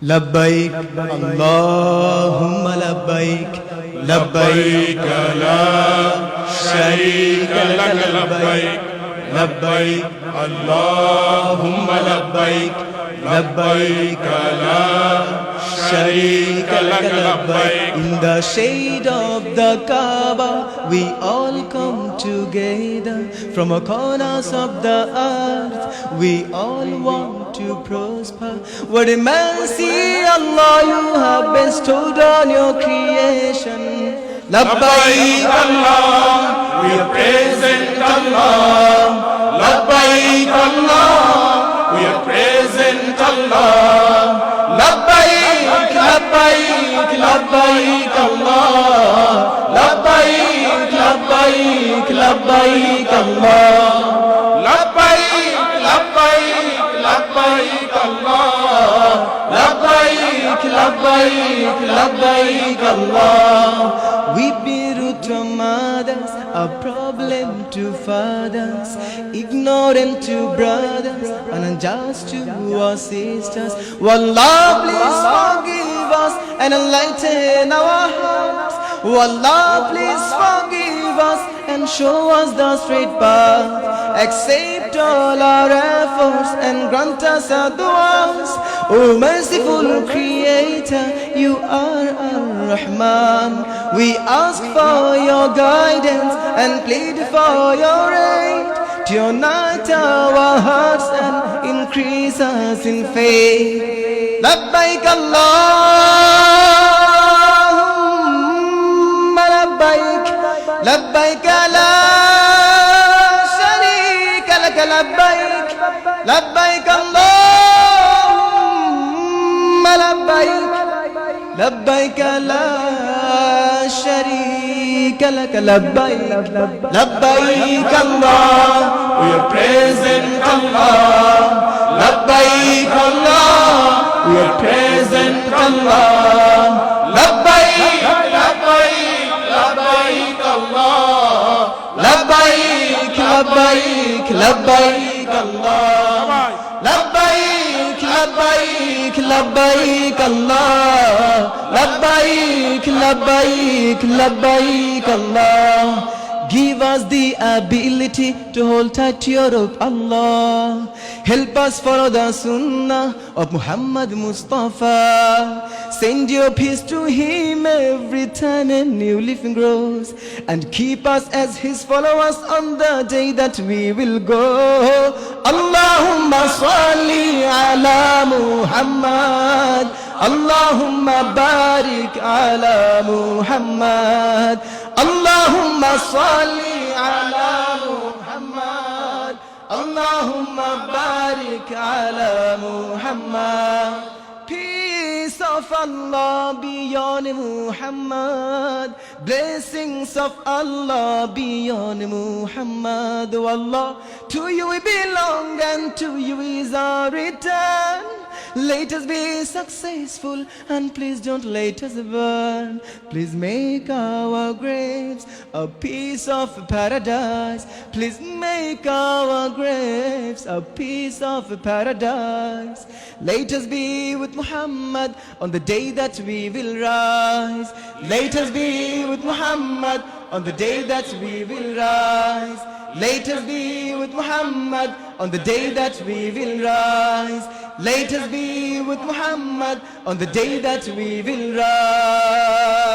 لبيك اللهم لبيك لبيك لا شريك لك لبيك لبيك اللهم لبيك لبيك لا شريك لك لبيك. In the shade of the Kaaba we all come together. From all corners of the earth we all want to prosper. What a mercy Allah you have bestowed on your creation. Labbaik Allah, we are present Allah. Labbaik Allah, we are present Allah. Labbaik, labbaik, labbaik Allah. Labbaik, labbaik, labbaik Allah. Labbaik, labbaik, labbaik Allah. Labbaik, labbaik, labbaik Allah. We've been rude to mothers, a problem to fathers, ignorant to brothers, and unjust to our sisters. Wallah, please forgive us and enlighten our hearts. Wallah, please forgive us and show us the straight path. Accept all our efforts and grant us our du'as. O merciful Creator, you are Ar-Rahman. We ask for your guidance and plead for your aid to unite our hearts and increase us in faith. Labbaik Allahumma labbaik, labbaik la sharika lak labbaik, labbaik Allahumma labbaik, labbaik la sharika lak labbaik, labbaik Allah, we are present Allah. Labbaik Allah, we are present Allah. Labbaik, labbaik, labbaik Allah. Labbaik, labbaik, labbaik Allah. Labbaik, labbaik, labbaik Allah. Labbaik, labbaik, labbaik Allah. Give us the ability to hold tight to your rope, Allah. Help us follow the sunnah of Muhammad Mustafa. Send your peace to him every time a new leaf grows, and keep us as his followers on the day that we will go. Allahumma salli ala Muhammad. Allahumma barik ala Muhammad. Allahumma salli ala Muhammad. Allahumma barik ala Muhammad. Peace of Allah be on Muhammad. Blessings of Allah be on Muhammad. Oh Allah, to you we belong and to you is our return. Let us be successful and please don't let us burn. Please make our graves a piece of paradise. Please make our graves a piece of paradise. Let us be with Muhammad on the day that we will rise. Let us be with Muhammad on the day that we will rise. Let us be with Muhammad on the day that we will rise. Let us be with Muhammad on the day that we will rise.